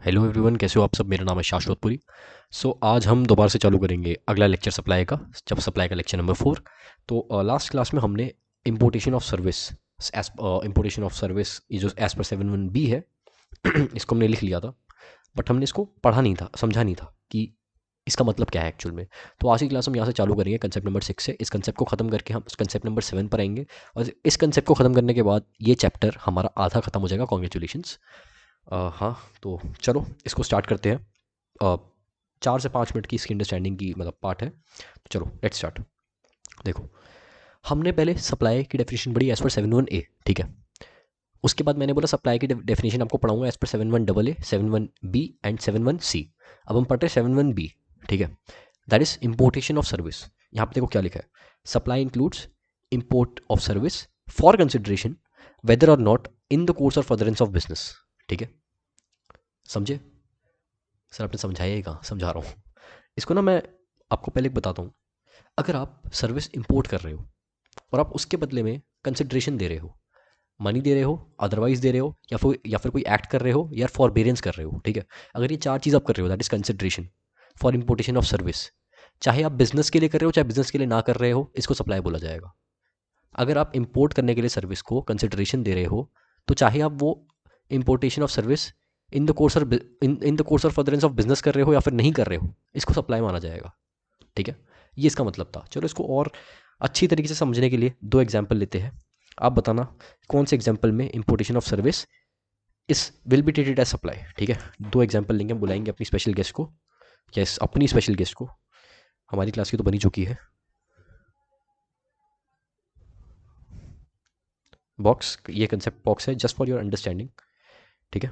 Hello everyone, कैसे हो आप सब। मेरा नाम है शाश्वतपुरी। आज हम दोबारा से चालू करेंगे अगला लेक्चर सप्लाई का, जब सप्लाई का लेक्चर नंबर 4। तो लास्ट क्लास में हमने importation of service importation of service ये जो एज पर 7(1)(b है इसको हमने लिख लिया था, बट हमने इसको पढ़ा नहीं था, समझा नहीं था कि इसका मतलब क्या है एक्चुअल में। तो आज की क्लास हम यहाँ से चालू करेंगे कंसेप्ट नंबर 6 से। इस कंसेप्ट को खत्म करके हम कंसेप्ट नंबर 7 पर आएंगे, और इस कंसेप्ट को खत्म करने के बाद ये चैप्टर हमारा आधा खत्म हो जाएगा। कॉन्ग्रेचुलेशंस। हाँ, तो चलो इसको स्टार्ट करते हैं। 4 से 5 मिनट की इसकी अंडरस्टैंडिंग की मतलब पार्ट है, तो चलो लेट्स स्टार्ट। देखो, हमने पहले सप्लाई की डेफिनेशन पढ़ी एज पर 7(1)(a, ठीक है। उसके बाद मैंने बोला सप्लाई की डेफिनेशन आपको पढ़ाऊंगा as per 7(1)(AA), 7(1)(b and 7(1)(c। अब हम पढ़ते हैं 7(1)(b), ठीक है। That is importation of service. यहाँ पे देखो क्या लिखा है, supply includes import of service for consideration whether और नॉट इन द कोर्स और फर्दरेंस ऑफ बिजनेस, ठीक है। समझे सर? आपने समझाया ही कहाँ, समझा रहा हूँ इसको ना मैं। आपको पहले एक बताता हूँ, अगर आप सर्विस इंपोर्ट कर रहे हो और आप उसके बदले में कंसिडरेशन दे रहे हो, मनी दे रहे हो, अदरवाइज दे रहे हो, या फिर कोई एक्ट कर रहे हो, या फॉरबेरेंस कर रहे हो, ठीक है। अगर ये 4 चीज़ आप कर रहे हो, that is consideration for importation of service. चाहे आप बिजनेस के लिए कर रहे हो, चाहे बिजनेस के लिए ना कर रहे हो, इसको सप्लाई बोला जाएगा। अगर आप इंपोर्ट करने के लिए सर्विस को कंसिडरेशन दे रहे हो, तो चाहे आप वो importation of service in the course और फर्दरेंस ऑफ बिजनेस कर रहे हो या फिर नहीं कर रहे हो, इसको सप्लाई माना जाएगा, ठीक है। ये इसका मतलब था। चलो इसको और अच्छी तरीके से समझने के लिए 2 एग्जाम्पल लेते हैं। आप बताना कौन से एग्जाम्पल में importation of service is will be treated as supply, ठीक है। 2 एग्जाम्पल लेंगे, हम बुलाएंगे अपनी स्पेशल गेस्ट को, या अपनी स्पेशल गेस्ट को, हमारी क्लास की तो बनी चुकी है। बॉक्स, ये कंसेप्ट बॉक्स है जस्ट फॉर योर अंडरस्टैंडिंग, ठीक है।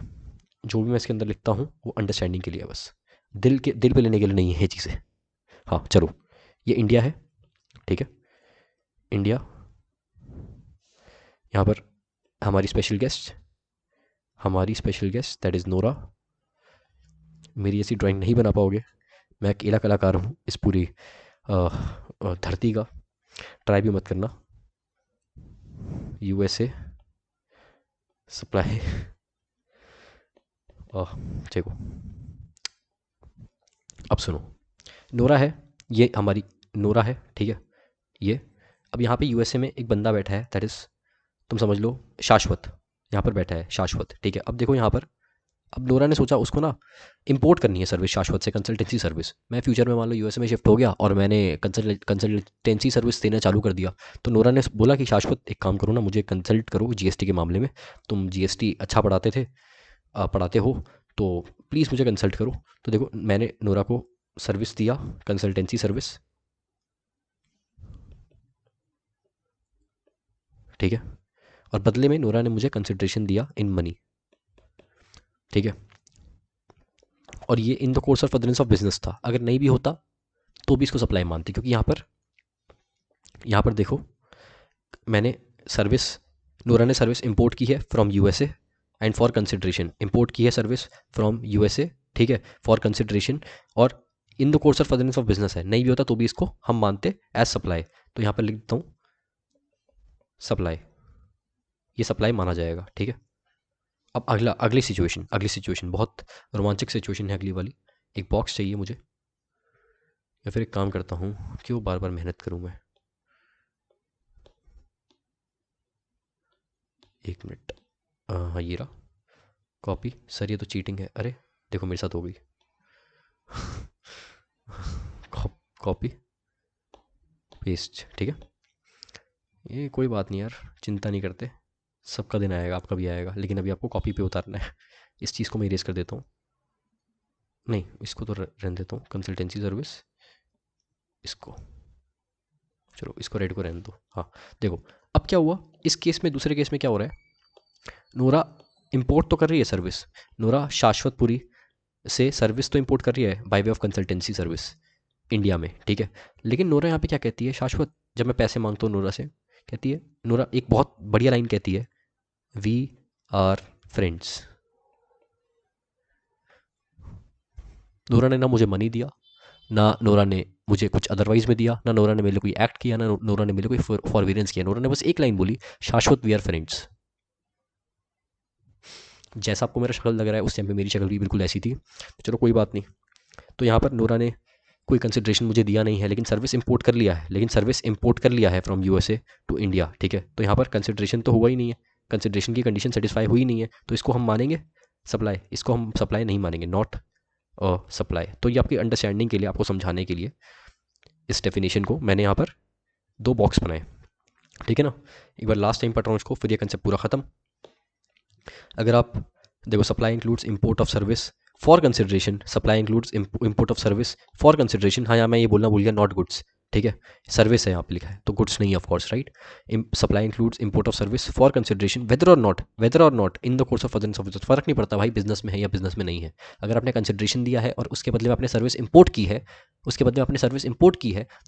जो भी मैं इसके अंदर लिखता हूँ वो अंडरस्टैंडिंग के लिए है बस, दिल पे लेने के लिए नहीं है ये चीज़ें। हाँ चलो, ये इंडिया है, ठीक है। इंडिया, यहाँ पर हमारी special guest that is Nora. मेरी ऐसी ड्राइंग नहीं बना पाओगे, मैं अकेला कलाकार हूँ इस पूरी धरती का। ट्राई भी मत करना। USA supply. देखो, अब सुनो, नोरा है, ये हमारी नोरा है, ठीक है। ये अब यहाँ पे यूएसए में एक बंदा बैठा है, दैट इज़, तुम समझ लो शाश्वत, यहाँ पर बैठा है शाश्वत, ठीक है। अब देखो यहाँ पर, अब नोरा ने सोचा उसको ना इंपोर्ट करनी है सर्विस शाश्वत से, कंसल्टेंसी सर्विस। मैं फ्यूचर में मान लो यूएसए में शिफ्ट हो गया और मैंने कंसल्टेंसी सर्विस देना चालू कर दिया। तो नोरा ने बोला कि शाश्वत एक काम करो ना, मुझे कंसल्ट करो जीएसटी के मामले में। तुम जीएसटी अच्छा पढ़ाते थे, पढ़ाते हो, तो प्लीज़ मुझे कंसल्ट करो। तो देखो मैंने नोरा को सर्विस दिया, कंसल्टेंसी सर्विस, ठीक है। और बदले में नोरा ने मुझे कंसिडरेशन दिया इन मनी, ठीक है। और ये इन the course of furtherance of business था। अगर नहीं भी होता तो भी इसको सप्लाई मानती, क्योंकि यहाँ पर देखो, मैंने सर्विस, नोरा ने सर्विस इंपोर्ट की है from USA and for consideration, import की है सर्विस फ्रॉम यूएसए, ठीक है, फॉर कंसिडरेशन। और इन the course of furtherance of business है, नहीं भी होता तो भी इसको हम मानते एज सप्लाई। तो यहाँ पर लिख देता हूँ सप्लाई, ये सप्लाई माना जाएगा, ठीक है। अब अगली सिचुएशन बहुत रोमांचक सिचुएशन है अगली वाली। एक बॉक्स चाहिए मुझे, या फिर एक काम करता हूँ, क्यों बार बार मेहनत करूँ मैं। 1 मिनट। हाँ ये रहा, कॉपी। सर ये तो चीटिंग है, अरे देखो मेरे साथ हो गई। कॉपी पेस्ट, ठीक है। ये कोई बात नहीं यार, चिंता नहीं करते, सबका दिन आएगा, आपका भी आएगा, लेकिन अभी आपको कॉपी पे उतारना है। इस चीज़ को मैं इरेज कर देता हूँ, नहीं इसको तो रहने देता हूँ, कंसल्टेंसी सर्विस, इसको, चलो इसको रेड को रहने दो। हाँ देखो, अब क्या हुआ इस केस में, दूसरे केस में क्या हो रहा है, नोरा इंपोर्ट तो कर रही है सर्विस, नोरा शाश्वतपुरी से सर्विस तो इंपोर्ट कर रही है bye way of consultancy service India में, ठीक है। लेकिन नोरा यहाँ पे क्या कहती है, शाश्वत जब मैं पैसे मांगता हूँ नोरा से, कहती है, नोरा एक बहुत बढ़िया लाइन कहती है, वी आर फ्रेंड्स। नोरा ने ना मुझे मनी दिया, ना नोरा ने मुझे कुछ अदरवाइज में दिया, ना नोरा ने मेरे लिए कोई एक्ट किया, ना नोरा ने मेरे लिए कोई फॉरविरेंस किया। नोरा ने बस एक लाइन बोली, शाश्वत वी आर फ्रेंड्स। जैसा आपको मेरा शक्ल लग रहा है उस टाइम पे मेरी शक्ल भी बिल्कुल ऐसी थी, तो चलो कोई बात नहीं। तो यहाँ पर नोरा ने कोई कंसिड्रेशन मुझे दिया नहीं है, लेकिन सर्विस इंपोर्ट कर लिया है, फ्रॉम यूएसए टू इंडिया, ठीक है। तो यहाँ पर कंसिड्रेशन तो हुआ ही नहीं है, कंसिड्रेशन की कंडीशन सेटिस्फाई हुई नहीं है, तो इसको हम मानेंगे सप्लाई, इसको हम सप्लाई नहीं मानेंगे, नॉट सप्लाई। तो ये आपकी अंडरस्टैंडिंग के लिए, आपको समझाने के लिए इस डेफिनेशन को मैंने यहाँ पर 2 बॉक्स बनाए, ठीक है ना। एक बार लास्ट टाइम पढ़ रहा हूँ इसको, फिर ये कंसेप्ट पूरा खत्म। अगर आप देखो, supply includes import of service for consideration, supply includes import of service for consideration. हाँ, यहाँ मैं ये बोलना भूल गया, नॉट गुड्स, ठीक है। सर्विस है यहाँ पे लिखा है, तो गुड्स नहीं है of course, right. Supply includes import of service for consideration whether और not in the course of furtherance of business. फर्क नहीं पड़ता भाई बिजनेस में है या बिजनेस में नहीं है। अगर आपने कंसिडरेशन दिया है और उसके बदले में आपने सर्विस इंपोर्ट की है,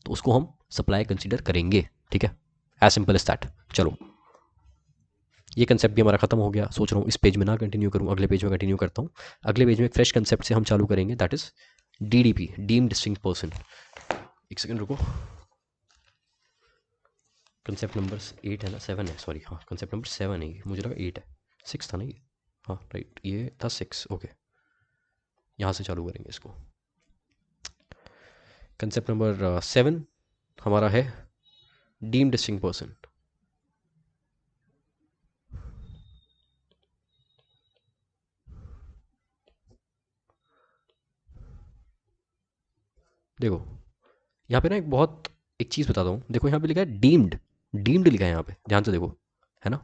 तो उसको हम सप्लाई कंसिडर करेंगे, ठीक है। As simple as that. चलो, ये कंसेप्ट भी हमारा खत्म हो गया। सोच रहा हूँ इस पेज में ना कंटिन्यू करूँ, अगले पेज में कंटिन्यू करता हूँ। अगले पेज में एक फ्रेश कंसेप्ट से हम चालू करेंगे, that is DDP, deemed distinct person. एक सेकंड रुको, कंसेप्ट नंबर 8 है ना, 7 है, सॉरी, हाँ कंसेप्ट नंबर 7 है, मुझे लगा 8 है, 6 था ना ये, हाँ राइट, ये था 6, ओके। यहाँ से चालू करेंगे इसको। कंसेप्ट नंबर 7 हमारा है डीम्ड डिस्टिंक्ट पर्सन। देखो यहाँ पे ना एक चीज़ बताता हूँ। देखो यहाँ पे लिखा है डीम्ड, डीम्ड लिखा है यहाँ पे, ध्यान से देखो, है ना।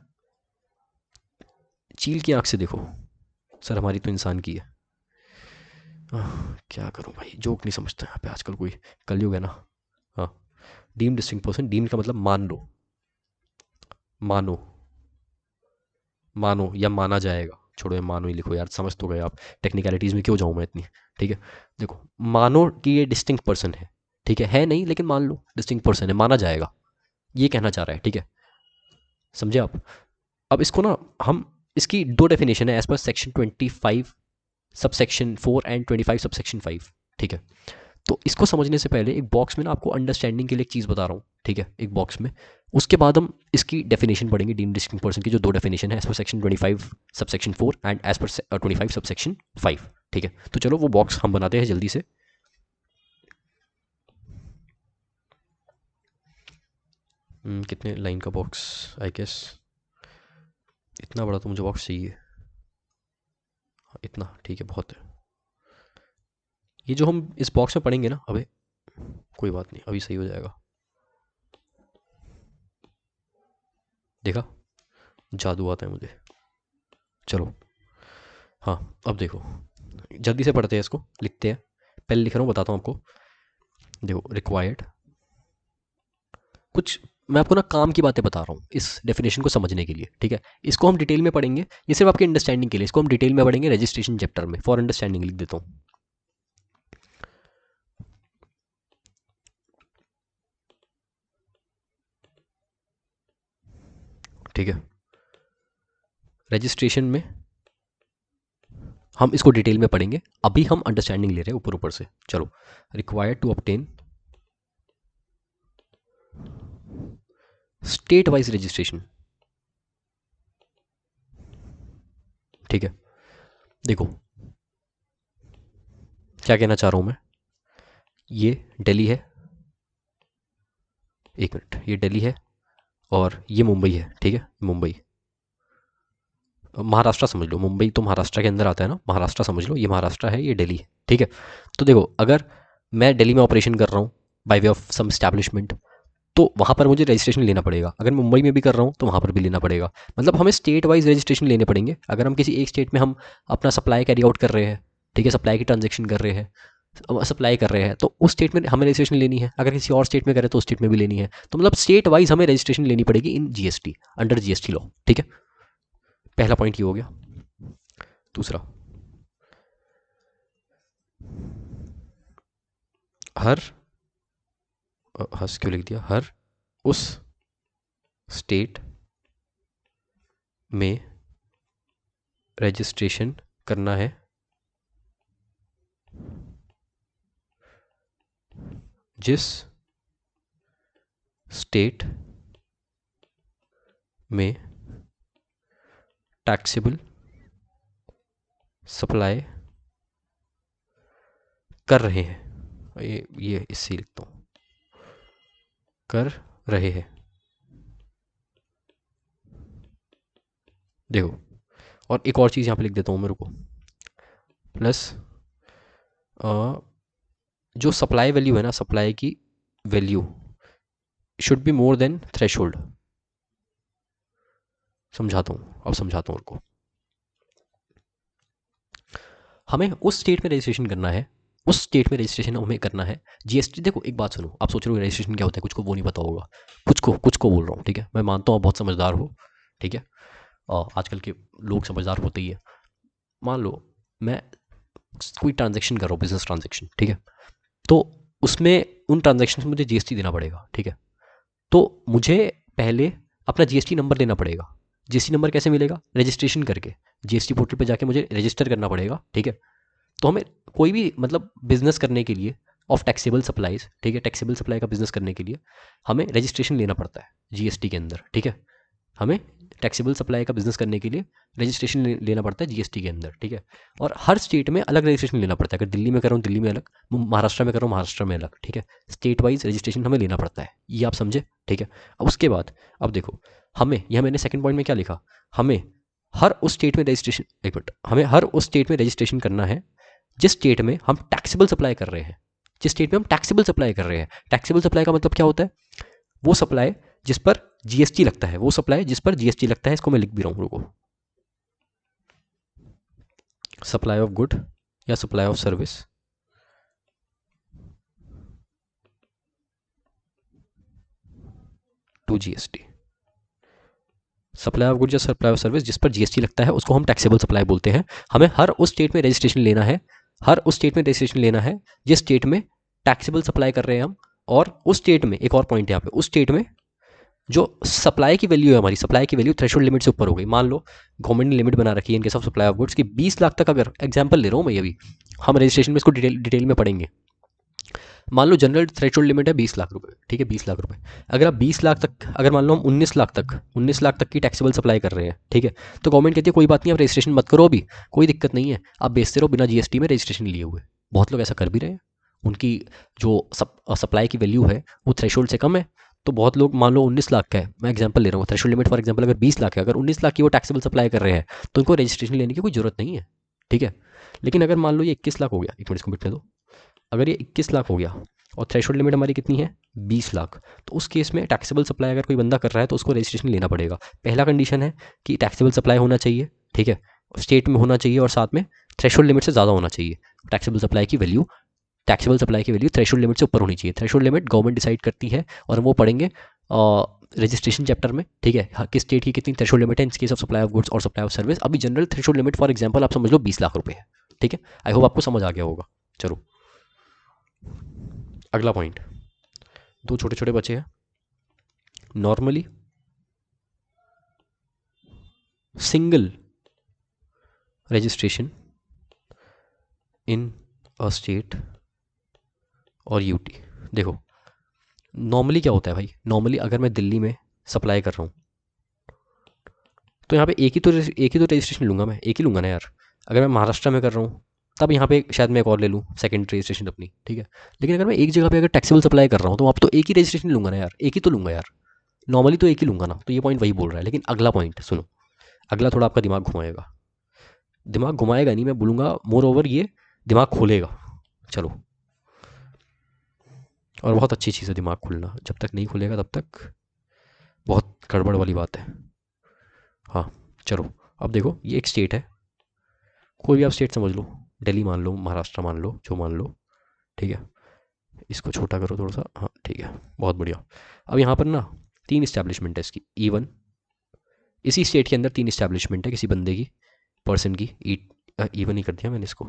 चील की आंख से देखो सर, हमारी तो इंसान की है। क्या करूँ भाई, जोक नहीं समझता यहाँ पे आजकल कोई, कलयुग है ना। हाँ, डीम्ड डिस्टिंक्ट पर्सन, डीम्ड का मतलब मान लो, मानो, मानो या माना जाएगा। छोड़ो, ये मानो ही लिखो यार, समझ तो गए आप, टेक्निकलिटीज़ में क्यों जाऊँ मैं इतनी, ठीक है। देखो, मानो कि ये डिस्टिंक्ट पर्सन है, ठीक है नहीं, लेकिन मान लो डिस्टिंक्ट पर्सन है, माना जाएगा, ये कहना चाह रहा है, ठीक है। समझे आप। अब इसको ना हम, इसकी 2 डेफिनेशन है as per section 25 subsection 4 and 25 subsection 5, ठीक है। तो इसको समझने से पहले एक बॉक्स में ना आपको अंडरस्टैंडिंग के लिए एक चीज़ बता रहा हूँ, ठीक है, एक बॉक्स में। उसके बाद हम इसकी डेफिनेशन पढ़ेंगे, डीम्ड डिस्टिंक्ट पर्सन की जो 2 डेफिनेशन है, as per section 25 subsection 4 and as per 25 subsection 5, ठीक है। तो चलो वो बॉक्स हम बनाते हैं जल्दी से। कितने लाइन का बॉक्स, आई गेस इतना बड़ा तो मुझे बॉक्स चाहिए, इतना ठीक है, बहुत है। ये जो हम इस बॉक्स में पढ़ेंगे ना, अबे कोई बात नहीं, अभी सही हो जाएगा। देखा, जादू आता है मुझे। चलो, हाँ अब देखो, जल्दी से पढ़ते हैं इसको, लिखते हैं। पहले लिख रहा हूँ, बताता हूँ आपको। देखो, रिक्वायर्ड, कुछ मैं आपको ना काम की बातें बता रहा हूँ इस डेफिनेशन को समझने के लिए, ठीक है। इसको हम डिटेल में पढ़ेंगे, ये सिर्फ आपकी अंडरस्टैंडिंग के लिए, इसको हम डिटेल में पढ़ेंगे रजिस्ट्रेशन चैप्टर में। फॉर अंडरस्टैंडिंग लिख देता हूँ। ठीक है, रजिस्ट्रेशन में हम इसको डिटेल में पढ़ेंगे, अभी हम अंडरस्टैंडिंग ले रहे हैं ऊपर ऊपर से। चलो, required to obtain state wise registration, ठीक है। देखो क्या कहना चाह रहा हूं मैं, ये दिल्ली है, एक मिनट, ये दिल्ली है और ये मुंबई है, ठीक है। मुंबई, महाराष्ट्र समझ लो, मुंबई तो महाराष्ट्र के अंदर आता है ना, महाराष्ट्र समझ लो, ये महाराष्ट्र है, ये दिल्ली है, ठीक है। तो देखो, अगर मैं दिल्ली में ऑपरेशन कर रहा हूँ by way of some establishment, तो वहाँ पर मुझे रजिस्ट्रेशन लेना पड़ेगा। अगर मुंबई में भी कर रहा हूँ तो वहाँ पर भी लेना पड़ेगा। मतलब हमें स्टेट वाइज रजिस्ट्रेशन लेने पड़ेंगे। अगर हम किसी एक स्टेट में हम अपना सप्लाई कैरी आउट कर रहे हैं, ठीक है, सप्लाई की ट्रांजेक्शन कर रहे हैं, सप्लाई कर रहे हैं, तो उस स्टेट में हमें रजिस्ट्रेशन लेनी है। अगर किसी और स्टेट में करें तो उस स्टेट में भी लेनी है। तो मतलब स्टेट वाइज हमें रजिस्ट्रेशन लेनी पड़ेगी in GST, under GST law, ठीक है। पहला पॉइंट ये हो गया। दूसरा, हर, हस क्यों लिख दिया, हर उस स्टेट में रजिस्ट्रेशन करना है जिस स्टेट में टैक्सेबल सप्लाई कर रहे हैं, ये इससे लिखता हूँ, कर रहे हैं। देखो, और एक और चीज़ यहाँ पे लिख देता हूँ मेरे को, प्लस जो सप्लाई वैल्यू है ना, सप्लाई की value should be more than threshold. समझाता हूँ, अब समझाता हूँ उनको। हमें उस स्टेट में रजिस्ट्रेशन करना है, उस स्टेट में रजिस्ट्रेशन हमें करना है जीएसटी। देखो एक बात सुनो, आप सोच रहे हो रजिस्ट्रेशन क्या होता है, कुछ को वो नहीं पता होगा, कुछ को बोल रहा हूँ, ठीक है। मैं मानता हूँ आप बहुत समझदार हो, ठीक है, आजकल के लोग समझदार होते ही है। मान लो मैं कोई ट्रांजेक्शन कर रहा हूँ, बिजनेस ट्रांजेक्शन, ठीक है, तो उसमें उन ट्रांजेक्शन में मुझे जीएसटी देना पड़ेगा, ठीक है। तो मुझे पहले अपना जीएसटी नंबर लेना पड़ेगा। जीएसटी नंबर कैसे मिलेगा? रजिस्ट्रेशन करके, जीएसटी पोर्टल पे जाके मुझे रजिस्टर करना पड़ेगा, ठीक है। तो हमें कोई भी मतलब बिजनेस करने के लिए ऑफ टैक्सेबल सप्लाईज, ठीक है, टैक्सेबल सप्लाई का बिजनेस करने के लिए हमें रजिस्ट्रेशन लेना पड़ता है जीएसटी के अंदर, ठीक है। हमें टैक्सेबल सप्लाई का बिजनेस करने के लिए रजिस्ट्रेशन लेना पड़ता है जीएसटी के अंदर, ठीक है। और हर स्टेट में अलग रजिस्ट्रेशन लेना पड़ता है। अगर दिल्ली में कर रहा हूँ दिल्ली में अलग, महाराष्ट्र में कर रहा हूँ महाराष्ट्र में अलग, ठीक है। स्टेट वाइज रजिस्ट्रेशन हमें लेना पड़ता है, ये आप समझे, ठीक है। अब उसके बाद अब देखो, हमें यह मैंने सेकंड पॉइंट में क्या लिखा, हमें हर उस स्टेट में रजिस्ट्रेशन, एक मिनट, हमें हर उस स्टेट में रजिस्ट्रेशन करना है जिस स्टेट में हम टैक्सेबल सप्लाई कर रहे हैं। जिस स्टेट में हम टैक्सेबल सप्लाई कर रहे हैं, टैक्सेबल सप्लाई का मतलब क्या होता है? वो सप्लाई जिस पर जीएसटी लगता है, वो सप्लाई जिस पर जीएसटी लगता है। इसको मैं लिख भी रहा हूँ, रुको। सप्लाई ऑफ गुड या supply of service to GST. Supply of good या सप्लाई ऑफ सर्विस जिस पर जीएसटी लगता है उसको हम टैक्सेबल सप्लाई बोलते हैं। हमें हर उस स्टेट में रजिस्ट्रेशन लेना है, हर उस स्टेट में रजिस्ट्रेशन लेना है जिस स्टेट में टैक्सेबल सप्लाई कर रहे हैं हम। और उस स्टेट में एक और पॉइंट यहाँ पे, उस स्टेट में जो सप्लाई की वैल्यू है, हमारी सप्लाई की वैल्यू थ्रेशोल्ड लिमिट से ऊपर हो गई। मान लो गवर्नमेंट ने लिमिट बना रखी है इनके सब सप्लाई ऑफ गुड्स की 20 लाख तक, अगर एग्जांपल ले रहा हूँ मैं, अभी हम रजिस्ट्रेशन में इसको डिटेल में पढ़ेंगे। मान लो जनरल थ्रेशोल्ड लिमिट है 20 लाख रुपए, ठीक है, 20 लाख रुपए। अगर आप 20 लाख तक, अगर मान लो हम 19 लाख तक की टैक्सेबल सप्लाई कर रहे हैं, ठीक है, तो गवर्नमेंट कहती है कोई बात नहीं, आप रजिस्ट्रेशन मत करो, अभी कोई दिक्कत नहीं है, आप बेचते रहो बिना जीएसटी में रजिस्ट्रेशन लिए हुए। बहुत लोग ऐसा कर भी रहे हैं, उनकी जो सप्लाई की वैल्यू है वो थ्रेशोल्ड से कम है। तो बहुत लोग, मान लो 19 लाख का है, मैं एग्जांपल ले रहा हूँ, थ्रेशोल्ड लिमिट फॉर एग्जांपल अगर 20 लाख है, अगर 19 लाख की वो टैक्सेबल सप्लाई कर रहे हैं तो उनको रजिस्ट्रेशन लेने की कोई जरूरत नहीं है, ठीक है। लेकिन अगर मान लो ये 21 लाख हो गया, एक मिनट इसको मिटने दो, अगर ये 21 लाख हो गया और थ्रेशोल्ड लिमिट हमारी कितनी है 20 लाख, तो उस केस में टैक्सेबल सप्लाई अगर कोई बंदा कर रहा है तो उसको रजिस्ट्रेशन लेना पड़ेगा। पहला कंडीशन है कि टैक्सेबल सप्लाई होना चाहिए, ठीक है, स्टेट में होना चाहिए और साथ में थ्रेशोल्ड लिमिट से ज़्यादा होना चाहिए। टैक्सेबल सप्लाई की वैल्यू, टैक्सेबल सप्लाई की वैल्यू थ्रेशोल्ड लिमिट से ऊपर होनी चाहिए। थ्रेशोल्ड लिमिट गवर्नमेंट डिसाइड करती है और वो पढ़ेंगे रजिस्ट्रेशन चैप्टर में, ठीक है, किस स्टेट की कितनी थ्रेशोल्ड लिमिट है in case of supply of goods और सप्लाई ऑफ सर्विस। अभी general threshold limit for example आप समझ लो 20 लाख रुपए है, ठीक है। आई होप आपको समझ आ गया होगा। चलो अगला पॉइंट, दो छोटे छोटे बच्चे हैं। Normally single registration in a state और यूटी। देखो नॉर्मली क्या होता है भाई, नॉर्मली अगर मैं दिल्ली में सप्लाई कर रहा हूँ तो यहाँ पे एक ही तो रजिस्ट्रेशन लूँगा, मैं एक ही लूँगा ना यार। अगर मैं महाराष्ट्र में कर रहा हूँ तब यहाँ पे शायद मैं एक और ले लूँ सेकंड रजिस्ट्रेशन अपनी, ठीक है। लेकिन अगर मैं एक जगह पे अगर टैक्सेबल सप्लाई कर रहा हूँ तो वहाँ पे तो एक ही रजिस्ट्रेशन लूँगा ना यार, एक ही तो लूँगा यार। नॉर्मली तो एक ही लूँगा ना, तो ये पॉइंट वही बोल रहा है। लेकिन अगला पॉइंट सुनो, अगला थोड़ा आपका दिमाग घुमाएगा, दिमाग घुमाएगा नहीं, मैं बोलूँगा मोर ओवर ये दिमाग खोलेगा। चलो, और बहुत अच्छी चीज़ है दिमाग खुलना, जब तक नहीं खुलेगा तब तक बहुत गड़बड़ वाली बात है। हाँ चलो, अब देखो ये एक स्टेट है, कोई भी आप स्टेट समझ लो, दिल्ली मान लो, महाराष्ट्र मान लो, जो मान लो, ठीक है। इसको छोटा करो थोड़ा सा, हाँ ठीक है, बहुत बढ़िया। अब यहाँ पर ना 3 इस्टेब्लिशमेंट है इसकी, E1, इसी स्टेट के अंदर 3 इस्टेब्लिशमेंट है किसी बंदे की, पर्सन की। E1 ही कर दिया मैंने इसको,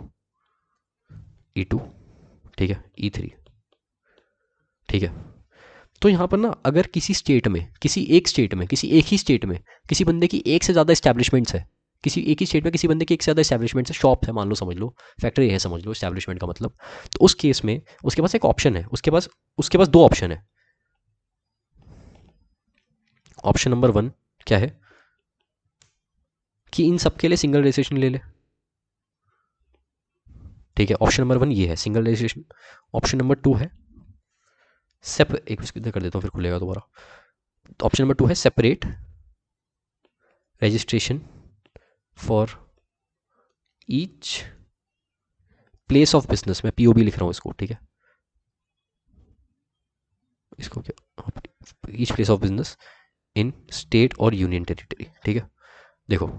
E2, ठीक है, E3, ठीक है। तो यहाँ पर ना अगर किसी स्टेट में, किसी एक स्टेट में, किसी एक ही स्टेट में किसी बंदे की एक से ज़्यादा इस्टेब्लिशमेंट्स है, किसी एक ही स्टेट में किसी बंदे की एक से ज़्यादा इस्टेब्लिशमेंट्स है, शॉप है मान लो, समझ लो फैक्ट्री है, समझ लो इस्टेब्लिशमेंट का मतलब, तो उस केस में उसके पास एक ऑप्शन है, उसके पास 2 ऑप्शन है। ऑप्शन नंबर 1 क्या है कि इन सब के लिए सिंगल रजिस्ट्रेशन ले ले, ठीक है, ऑप्शन नंबर 1 ये है सिंगल रजिस्ट्रेशन। ऑप्शन नंबर 2 है एक इसको कर देता हूँ फिर खुलेगा दोबारा। ऑप्शन नंबर 2 है separate registration for each place of business. मैं पीओबी लिख रहा हूँ इसको, ठीक है, इसको क्या, each place of business in state और यूनियन टेरिटरी। ठीक है, देखो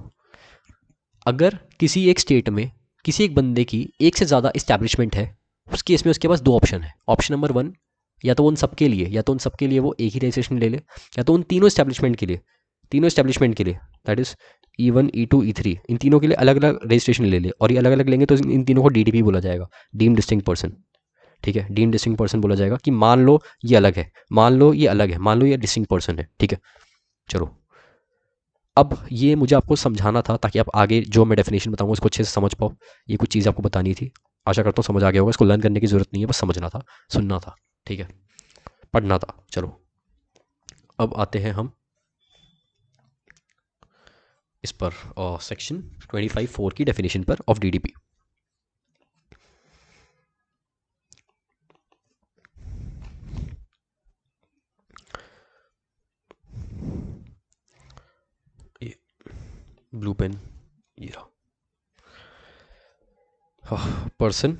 अगर किसी एक स्टेट में किसी एक बंदे की एक से ज़्यादा इस्टेब्लिशमेंट है, उस केस में उसके पास 2 ऑप्शन है। ऑप्शन नंबर 1, या तो उन सबके लिए, या तो उन सबके लिए वो एक ही रजिस्ट्रेशन ले ले, या तो उन तीनों इस्टेब्लिशमेंट के लिए, that is E1 E2 E3, इन तीनों के लिए अलग अलग रजिस्ट्रेशन ले ले, और ये अलग अलग लेंगे तो इन तीनों को डीडीपी बोला जाएगा, डीम डिस्टिंक्ट पर्सन। ठीक है, डीम डिस्टिंक्ट पर्सन बोला जाएगा कि मान लो ये अलग है, मान लो ये अलग है, मान लो ये डिस्टिंक्ट पर्सन है। ठीक है, चलो अब ये मुझे आपको समझाना था ताकि आप आगे जो मैं डेफिनेशन बताऊंगा उसको अच्छे से समझ पाओ। ये कुछ चीज़ आपको बतानी थी, आशा करता हूँ समझ आ गया होगा। इसको लर्न करने की जरूरत नहीं है, बस समझना था, सुनना था, ठीक है, पढ़ना था। चलो अब आते हैं हम इस पर सेक्शन 25(4) की डेफिनेशन पर ऑफ डीडीपी। ये ब्लू पेन ये रहा। Person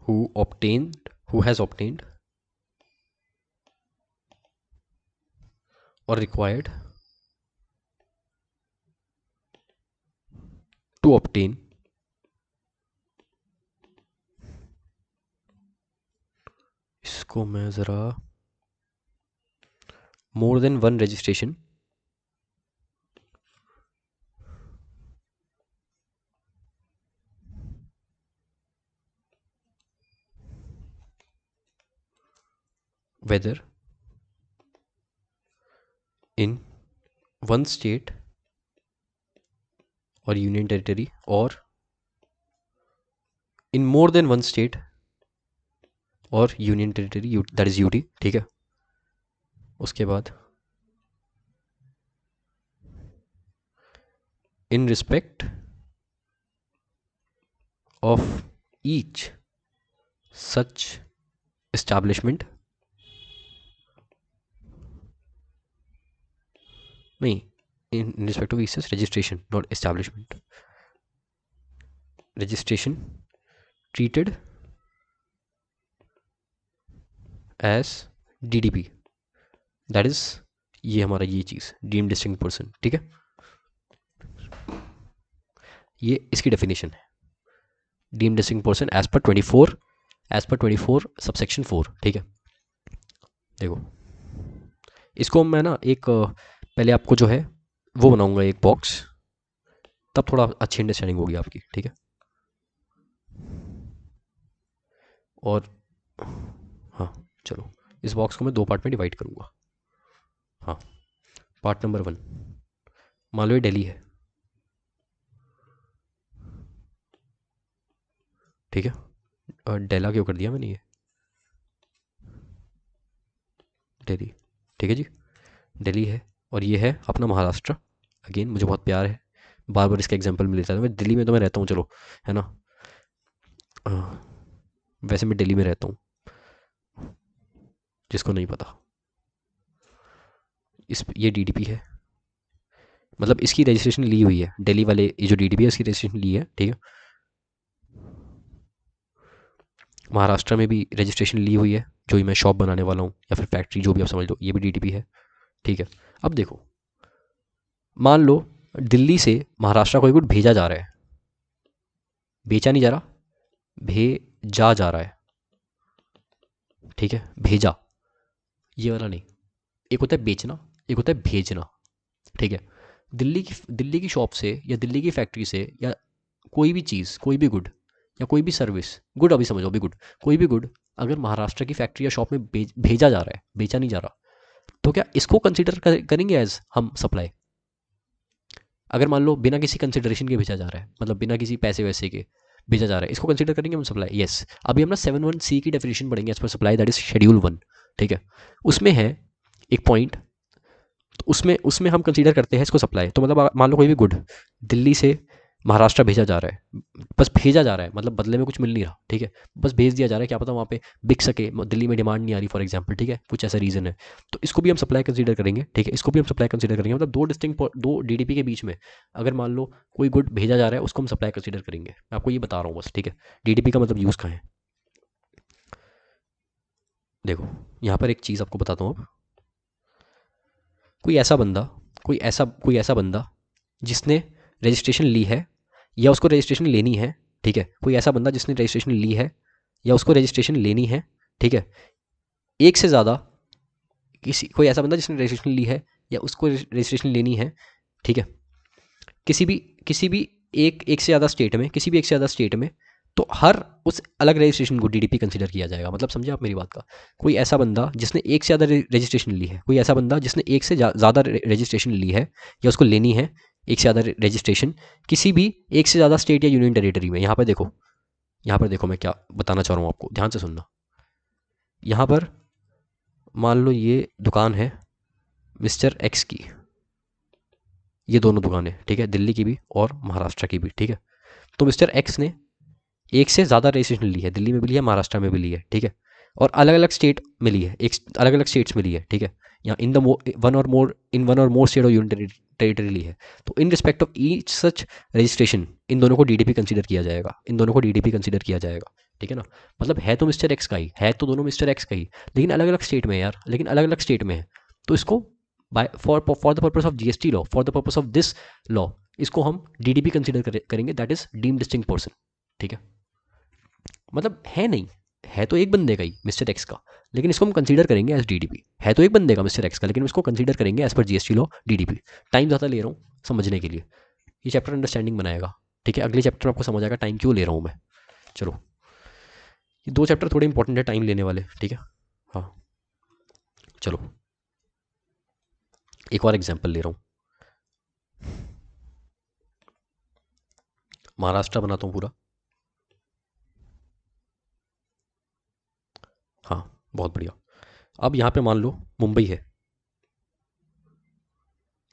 who has obtained or required to obtain इसको मैं ज़रा more than one registration whether in one state or union territory or in more than one state और union territory, that is UT. ठीक है, उसके बाद in respect of each such establishment, नहीं, in respect of each such registration, not establishment, registration treated as DDP, that is ये हमारा ये चीज़ deem distinct person. ठीक है, ये इसकी डेफिनेशन है, deem distinct person as per 24 subsection 4। ठीक है, देखो इसको मैं ना एक पहले आपको जो है वो बनाऊंगा एक बॉक्स, तब थोड़ा अच्छी अंडरस्टैंडिंग होगी आपकी। ठीक है, और हाँ चलो इस बॉक्स को मैं 2 पार्ट में डिवाइड करूंगा। हाँ, पार्ट नंबर 1, मान लो ये दिल्ली है। ठीक है, और डेला क्यों कर दिया मैंने, ये दिल्ली। ठीक है जी, दिल्ली है, और ये है अपना महाराष्ट्र। अगेन मुझे बहुत प्यार है, बार बार इसका एग्जांपल मिल जाता है। मैं दिल्ली में तो मैं रहता हूँ, चलो है ना, वैसे मैं दिल्ली में रहता हूँ, जिसको नहीं पता। ये डीडीपी है, मतलब इसकी रजिस्ट्रेशन ली हुई है, दिल्ली वाले ये जो डीडीपी है इसकी रजिस्ट्रेशन ली है। ठीक है, महाराष्ट्र में भी रजिस्ट्रेशन ली हुई है, जो मैं शॉप बनाने वाला हूँ या फिर फैक्ट्री, जो भी आप समझ लो, ये भी डीडीपी है। ठीक है, अब देखो मान लो दिल्ली से महाराष्ट्र को एक गुड भेजा जा रहा है, बेचा नहीं जा रहा, भेजा जा रहा है। ठीक है, भेजा, ये वाला नहीं, एक होता है बेचना, एक होता है भेजना। ठीक है, दिल्ली की शॉप से या दिल्ली की फैक्ट्री से या कोई भी चीज़, कोई भी गुड या कोई भी सर्विस, गुड अभी समझो, अभी गुड, कोई भी गुड अगर महाराष्ट्र की फैक्ट्री या शॉप में भेजा जा रहा है, बेचा नहीं जा रहा, तो क्या इसको कंसिडर करेंगे एज हम सप्लाई? अगर मान लो बिना किसी कंसिडरेशन के भेजा जा रहा है, मतलब बिना किसी पैसे वैसे के भेजा जा रहा है, इसको कंसिडर करेंगे हम सप्लाई? यस। अभी हम ना 7(1)(c) की डेफिनेशन पढ़ेंगे as per supply, that is schedule 1। ठीक है, उसमें है एक पॉइंट, तो उसमें हम कंसीडर करते हैं इसको सप्लाई। तो मतलब मान लो कोई भी गुड दिल्ली से महाराष्ट्र भेजा जा रहा है, बस भेजा जा रहा है, मतलब बदले में कुछ मिल नहीं रहा, ठीक है, बस भेज दिया जा रहा है, क्या पता वहाँ पे बिक सके, दिल्ली में डिमांड नहीं आ रही फॉर एग्जांपल, ठीक है, कुछ ऐसा रीज़न है, तो इसको भी हम सप्लाई कंसीडर करेंगे, ठीक है, इसको भी हम सप्लाई कंसीडर करेंगे, मतलब दो डीडीपी के बीच में अगर मान लो कोई गुड भेजा जा रहा है उसको हम सप्लाई कंसीडर करेंगे। मैं आपको ये बता रहा हूँ बस, ठीक है, डीडीपी का मतलब यूज़ कहाँ है। देखो यहाँ पर एक चीज़ आपको बताता हूँ अब, कोई ऐसा बंदा कोई ऐसा बंदा जिसने रजिस्ट्रेशन ली है या उसको रजिस्ट्रेशन लेनी है, ठीक है, कोई ऐसा बंदा जिसने रजिस्ट्रेशन ली है या उसको रजिस्ट्रेशन लेनी है, ठीक है, एक से ज़्यादा कोई ऐसा बंदा जिसने रजिस्ट्रेशन ली है या उसको रजिस्ट्रेशन लेनी है, ठीक है, किसी भी एक से ज़्यादा स्टेट में, किसी भी एक से ज़्यादा स्टेट में, तो हर उस अलग रजिस्ट्रेशन को डीडीपी कंसीडर किया जाएगा। मतलब समझे आप मेरी बात का, कोई ऐसा बंदा जिसने एक से ज़्यादा रजिस्ट्रेशन ली है, कोई ऐसा बंदा जिसने एक से ज़्यादा रजिस्ट्रेशन ली है या उसको लेनी है एक से ज़्यादा रजिस्ट्रेशन किसी भी एक से ज़्यादा स्टेट या यूनियन टेरिटरी में। यहाँ पर देखो मैं क्या बताना चाह रहा हूँ आपको, ध्यान से सुनना। यहाँ पर मान लो ये दुकान है मिस्टर एक्स की, ये दोनों दुकानें, ठीक है, दिल्ली की भी और महाराष्ट्र की भी, ठीक है, तो मिस्टर एक्स ने एक से ज़्यादा रजिस्ट्रेशन ली है, दिल्ली में भी ली है, महाराष्ट्र में भी ली है, ठीक है, और अलग अलग स्टेट में ली है, एक अलग अलग स्टेट्स में ली है, ठीक है, या वन और मोर स्टेट और यूनियन टेरिटरी ली है, तो इन respect of each such registration in दोनों को डीडीपी कंसीडर किया जाएगा, इन दोनों को डीडीपी कंसीडर किया जाएगा, ठीक है ना। मतलब है तो मिस्टर एक्स का ही है, तो दोनों मिस्टर एक्स का ही, लेकिन अलग अलग स्टेट में है यार, लेकिन अलग अलग स्टेट में है, तो इसको by for the purpose of GST law, for the purpose of this law, इसको हम डीडीपी कंसीडर करेंगे, that is deem distinct person, ठीक है। मतलब है नहीं, है तो एक बंदे का ही मिस्टर एक्स का, लेकिन इसको हम कंसीडर करेंगे एज डीडीपी। है तो एक बंदे का मिस्टर एक्स का, लेकिन इसको कंसीडर करेंगे as per GST law DDP. Time ज़्यादा ले रहा हूँ समझने के लिए, ये चैप्टर अंडरस्टैंडिंग बनाएगा, ठीक है, अगले चैप्टर में आपको समझ आएगा टाइम क्यों ले रहा हूँ मैं। चलो ये दो चैप्टर थोड़े इंपॉर्टेंट है टाइम लेने वाले, ठीक है। हाँ चलो एक और एग्जाम्पल ले रहा हूँ, महाराष्ट्र बनाता हूँ पूरा। हाँ बहुत बढ़िया। अब यहाँ पे मान लो मुंबई है,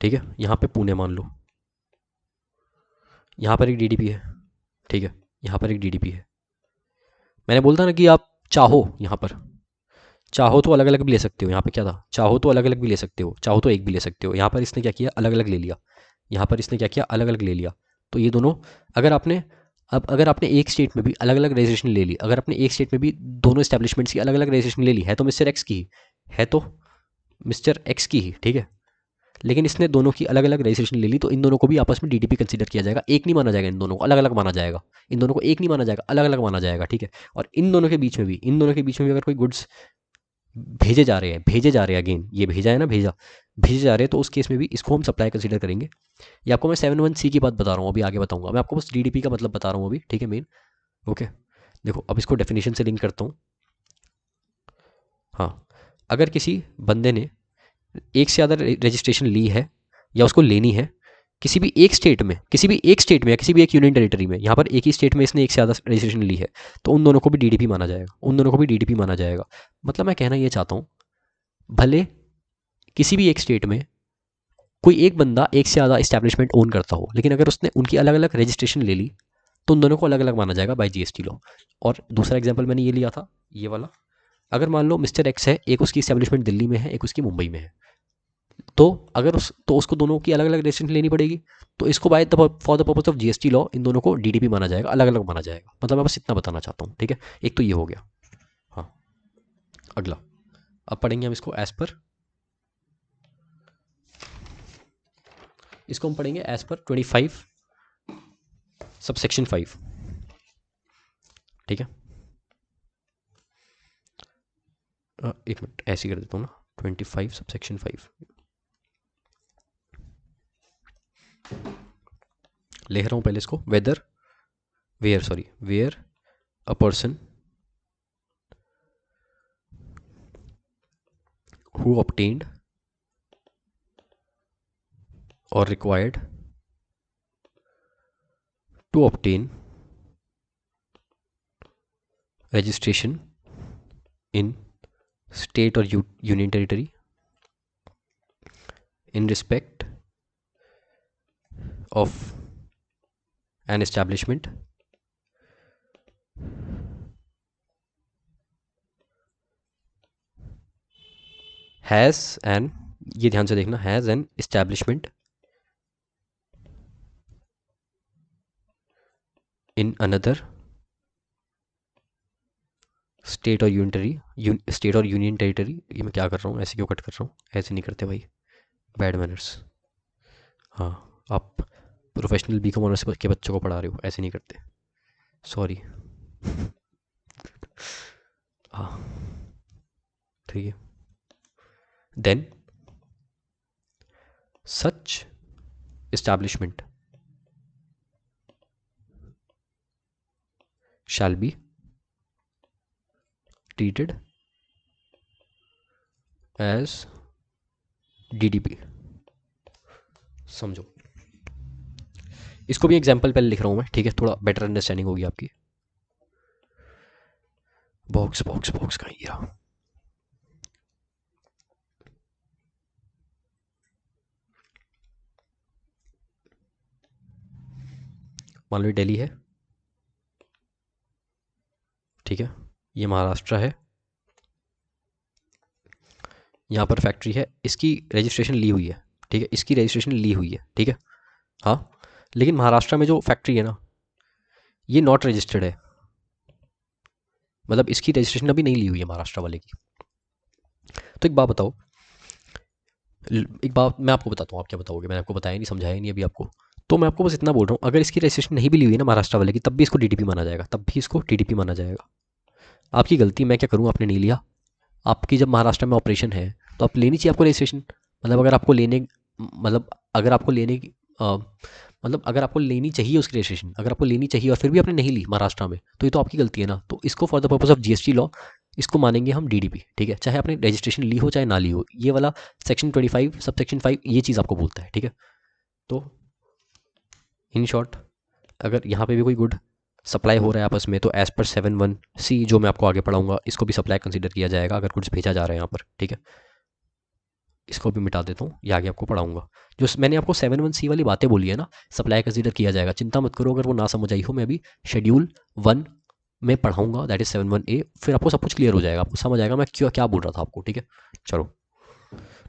ठीक है, यहाँ पे पुणे मान लो, यहाँ पर एक डीडीपी है, ठीक है, यहाँ पर एक डीडीपी है। मैंने बोलता ना कि आप चाहो यहाँ पर, चाहो तो अलग अलग भी ले सकते हो, यहाँ पे क्या था, चाहो तो अलग अलग भी ले सकते हो, चाहो तो एक भी ले सकते हो। यहाँ पर इसने क्या किया, अलग अलग ले लिया, यहाँ पर इसने क्या किया, अलग अलग ले लिया। तो ये दोनों, अगर आपने अगर आपने एक स्टेट में भी अलग अलग रजिस्ट्रेशन ले ली, अगर आपने एक स्टेट में भी दोनों एस्टेब्लिशमेंट्स की अलग अलग रजिस्ट्रेशन ले ली, है तो मिस्टर एक्स की ही, है तो मिस्टर एक्स की ही, ठीक है, लेकिन इसने दोनों की अलग अलग रजिस्ट्रेशन ले ली, तो इन दोनों को भी आपस में डीडीपी कंसीडर किया जाएगा, एक नहीं माना जाएगा, इन दोनों को अलग अलग माना जाएगा, इन दोनों को एक नहीं माना जाएगा, अलग अलग माना जाएगा, ठीक है। और इन दोनों के बीच में भी, अगर कोई गुड्स भेजे जा रहे हैं, अगेन ये भेजा है ना, भेजे जा रहे हैं, तो उस केस में भी इसको हम सप्लाई कंसीडर करेंगे। ये आपको मैं 7(1) की बात बता रहा हूँ, अभी आगे बताऊंगा, मैं आपको बस डीडीपी का मतलब बता रहा हूँ अभी, ठीक है, मेन। ओके देखो अब इसको डेफिनेशन से लिंक करता हूँ। हाँ अगर किसी बंदे ने एक से ज़्यादा रजिस्ट्रेशन ली है या उसको लेनी है किसी भी एक स्टेट में, या किसी भी एक यूनियन टेरिटरी में, यहाँ पर एक ही स्टेट में इसने एक से ज़्यादा रजिस्ट्रेशन ली है, तो उन दोनों को भी डीडीपी माना जाएगा, मतलब मैं कहना ये चाहता हूँ, भले किसी भी एक स्टेट में कोई एक बंदा एक से ज़्यादा इस्टेब्लिशमेंट ओन करता हो, लेकिन अगर उसने उनकी अलग अलग रजिस्ट्रेशन ले ली तो उन दोनों को अलग अलग माना जाएगा बाय जीएसटी लॉ। और दूसरा एग्जाम्पल मैंने ये लिया था, ये वाला, अगर मान लो मिस्टर एक्स है, एक उसकी इस्टेब्लिशमेंट दिल्ली में है, एक उसकी मुंबई में है, तो उसको दोनों की अलग अलग रजिस्ट्रेशन लेनी पड़ेगी, तो इसको by for the purpose of GST law इन दोनों को डीडीपी माना जाएगा, अलग अलग माना जाएगा। मतलब मैं बस इतना बताना चाहता हूँ, ठीक है, एक तो ये हो गया। हाँ अगला, अब पढ़ेंगे हम इसको एज पर, इसको हम पढ़ेंगे एज पर 25 सबसेक्शन 5, ठीक है। एक मिनट ऐसे कर देता हूँ ना, 25 सबसेक्शन 5 लिख रहा हूँ पहले इसको, where a person who obtained or required to obtain registration in state or union territory in respect of an establishment has an, ये ध्यान से देखना, has an establishment in another state और यूनियन टेरिटरी। ये मैं क्या कर रहा हूँ, ऐसे क्यों कट कर रहा हूँ, ऐसे नहीं करते भाई, बैड मैनर्स। हाँ, आप प्रोफेशनल बीकॉम ऑनर्स के बच्चों को पढ़ा रहे हो, ऐसे नहीं करते, सॉरी। हाँ, ठीक है। Then such establishment shall be treated as DDP। समझो, इसको भी एग्जाम्पल पहले लिख रहा हूँ मैं, ठीक है, थोड़ा बेटर अंडरस्टैंडिंग होगी आपकी। बॉक्स बॉक्स बॉक्स कहीं गिरा। मान लो दिल्ली है, ठीक है, ये महाराष्ट्र है, यहाँ पर फैक्ट्री है, इसकी रजिस्ट्रेशन ली हुई है, ठीक है, इसकी रजिस्ट्रेशन ली हुई है, ठीक है। हाँ, लेकिन महाराष्ट्र में जो फैक्ट्री है ना, ये नॉट रजिस्टर्ड है, मतलब इसकी रजिस्ट्रेशन अभी नहीं ली हुई है महाराष्ट्र वाले की। तो एक बात बताओ, एक बात मैं आपको बताता हूँ, आप क्या बताओगे, मैंने आपको बताया नहीं, समझाया नहीं अभी आपको। तो मैं आपको बस इतना बोल रहा हूँ, अगर इसकी रजिस्ट्रेशन नहीं भी ली हुई है ना महाराष्ट्र वाले की, तब भी इसको डीडीपी माना जाएगा, तब भी इसको टीडीपी माना जाएगा। आपकी गलती, मैं क्या करूँ, आपने नहीं लिया। आपकी जब महाराष्ट्र में ऑपरेशन है तो आप लेनी चाहिए आपको रजिस्ट्रेशन। मतलब अगर आपको लेने, मतलब अगर आपको लेने की मतलब अगर आपको लेनी चाहिए उसकी रजिस्ट्रेशन, अगर आपको लेनी चाहिए और फिर भी आपने नहीं ली महाराष्ट्र में, तो ये तो आपकी गलती है ना। तो इसको for the purpose of GST law इसको मानेंगे हम डीडीपी, ठीक है, चाहे आपने रजिस्ट्रेशन ली हो चाहे ना ली हो। ये वाला सेक्शन 25 सब सेक्शन 5 ये चीज़ आपको बोलता है, ठीक है। तो इन शॉर्ट, अगर यहाँ पे भी कोई गुड सप्लाई हो रहा है आपस में, तो एज पर 7(1)(c) जो मैं आपको आगे पढ़ाऊंगा, इसको भी सप्लाई कंसीडर किया जाएगा अगर गुड्स भेजा जा रहा है यहाँ पर, ठीक है। इसको भी मिटा देता हूँ, ये आगे आपको पढ़ाऊंगा। जो मैंने आपको 7(1)(c) वाली बातें बोली है ना, सप्लाई कंसीडर किया जाएगा, चिंता मत करो अगर वो ना समझ आई हो। मैं अभी शेड्यूल 1 में पढ़ाऊंगा, दैट इज 7(1)(a), फिर आपको सब कुछ क्लियर हो जाएगा, आपको समझ आएगा मैं क्यों क्या बोल रहा था आपको, ठीक है। चलो,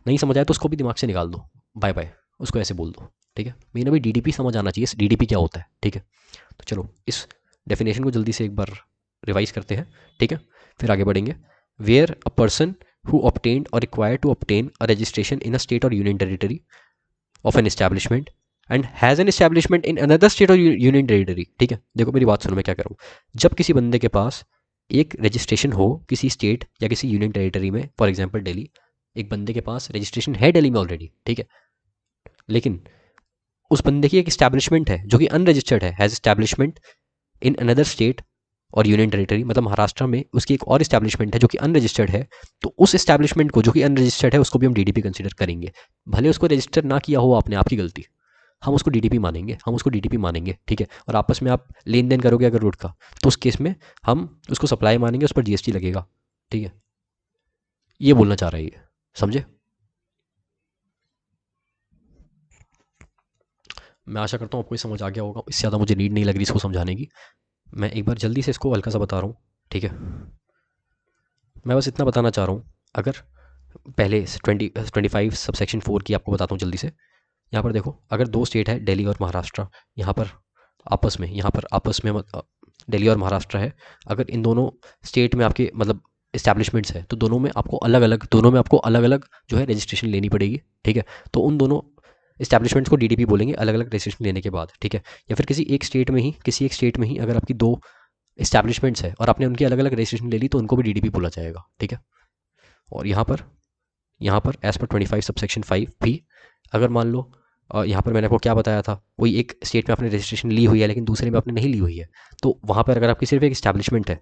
नहीं समझ आया तो उसको भी दिमाग से निकाल दो, बाय बाय, उसको ऐसे बोल दो, ठीक है। मेन अभी डीडीपी समझ आना चाहिए, डीडीपी क्या होता है, ठीक है। तो चलो इस डेफिनेशन को जल्दी से एक बार रिवाइज करते हैं, ठीक है, फिर आगे बढ़ेंगे। Where a person who obtained or required to obtain a registration in a state or union territory of an establishment and has an establishment in another state or union territory, ठीक है। देखो मेरी बात सुनो, मैं क्या कर रहा हूँ। जब किसी बंदे के पास एक रजिस्ट्रेशन हो किसी स्टेट या किसी यूनियन टेरिटरी में, फॉर एग्जांपल दिल्ली, एक बंदे के पास रजिस्ट्रेशन है दिल्ली में ऑलरेडी, ठीक है, लेकिन उस बंदे की एक इस्टेब्लिशमेंट है जो कि अनरजिस्टर्ड है, has establishment in another state और यूनियन टेरिटरी, मतलब महाराष्ट्र में उसकी एक और इस्टेब्लिशमेंट है जो कि अनरजिस्टर्ड है। तो उस इस्टेब्लिशमेंट को जो कि अनरजिस्टर्ड है उसको भी हम डीडीपी कंसीडर करेंगे, भले उसको रजिस्टर ना किया हो आपने, आपकी गलती, हम उसको डीडीपी मानेंगे, हम उसको डीडीपी मानेंगे, ठीक है। और आपस में आप लेन देन करोगे अगर रोड का, तो उस केस में हम उसको सप्लाई मानेंगे, उस पर जीएसटी लगेगा, ठीक है। ये बोलना चाह रहा है ये, समझे। मैं आशा करता हूँ आपको ये समझ आ गया होगा, इससे ज़्यादा मुझे नीड नहीं लग रही इसको समझाने की। मैं एक बार जल्दी से इसको हल्का सा बता रहा हूँ, ठीक है। मैं बस इतना बताना चाह रहा हूँ, अगर पहले 25 सब सेक्शन 4 की आपको बताता हूँ जल्दी से। यहाँ पर देखो, अगर दो स्टेट है दिल्ली और महाराष्ट्र, यहाँ पर आपस में दिल्ली और महाराष्ट्र है, अगर इन दोनों स्टेट में आपके मतलब इस्टेब्लिशमेंट्स है, तो दोनों में आपको अलग अलग जो है रजिस्ट्रेशन लेनी पड़ेगी, ठीक है। तो उन दोनों इस्टेब्लिशमेंट्स को डीडीपी बोलेंगे अलग अलग रजिस्ट्रेशन लेने के बाद, ठीक है। या फिर किसी एक स्टेट में ही अगर आपकी दो इस्टेब्लिशमेंट्स है और आपने उनकी अलग अलग रजिस्ट्रेशन ले ली, तो उनको भी डीडीपी बोला जाएगा, ठीक है। और यहाँ पर एज पर 25 सब सेक्शन 5 भी, अगर मान लो यहाँ पर मैंने आपको क्या बताया था, कोई एक स्टेट में आपने रजिस्ट्रेशन ली हुई है लेकिन दूसरे में आपने नहीं ली हुई है, तो वहाँ पर अगर आपकी सिर्फ एक इस्टेब्लिशमेंट है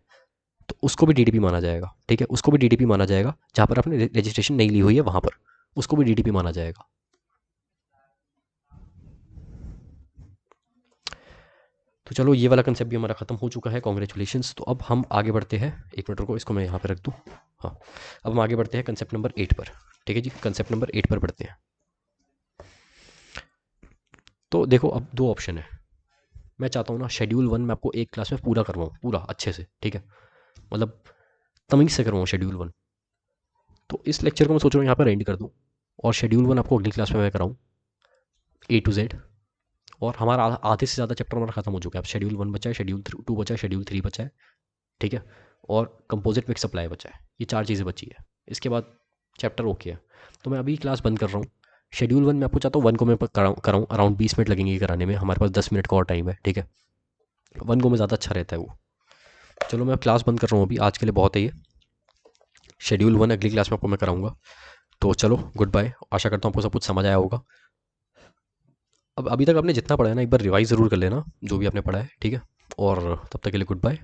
तो उसको भी डीडीपी माना जाएगा, ठीक है। उसको भी डीडीपी माना जाएगा, जहाँ पर आपने रजिस्ट्रेशन नहीं ली हुई है वहाँ पर उसको भी डीडीपी माना जाएगा। तो चलो ये वाला कंसेप्ट भी हमारा खत्म हो चुका है, कॉन्ग्रेचुलेशंस। तो अब हम आगे बढ़ते हैं, एक मिनट रुको, इसको मैं यहाँ पे रख दूँ। हाँ, अब हम आगे बढ़ते हैं कंसेप्ट नंबर 8 पर, ठीक है जी, कंसेप्ट नंबर 8 पर बढ़ते हैं। तो देखो अब दो ऑप्शन है, मैं चाहता हूँ ना शेड्यूल 1 मैं आपको एक क्लास में पूरा करवाऊँ, पूरा अच्छे से, ठीक है, मतलब तमीज़ से करवाऊँ शेड्यूल 1। तो इस लेक्चर को मैं सोच रहा हूँ यहाँ पर एंड कर दूँ और शेड्यूल 1 आपको अगली क्लास में मैं कराऊँ A to Z। और हमारा आधे से ज़्यादा चैप्टर हमारा खत्म हो चुका है। अब शेड्यूल 1 बचा है, शेड्यूल 2 बचा है, शेड्यूल 3 बचा है, ठीक है, और कंपोजिट मिक्स सप्लाई बचा है। ये 4 चीज़ें बची है, इसके बाद चैप्टर ओके है। तो मैं अभी क्लास बंद कर रहा हूँ। शेड्यूल 1 मैं आपको चाहता हूँ 1 को मैं कराऊँ, अराउंड 20 मिनट लगेंगे कराने में, हमारे पास 10 मिनट का और टाइम है, ठीक है। 1 को में ज़्यादा अच्छा रहता है वो। चलो मैं क्लास बंद कर रहा हूँ अभी, आज के लिए बहुत है ये। शेड्यूल 1 अगली क्लास में आपको मैं कराऊंगा। तो चलो गुड बाय, आशा करता हूँ आपको सब कुछ समझ आया होगा। अब अभी तक आपने जितना पढ़ा है ना, एक बार रिवाइज ज़रूर कर लेना जो भी आपने पढ़ा है, ठीक है। और तब तक के लिए गुड बाय।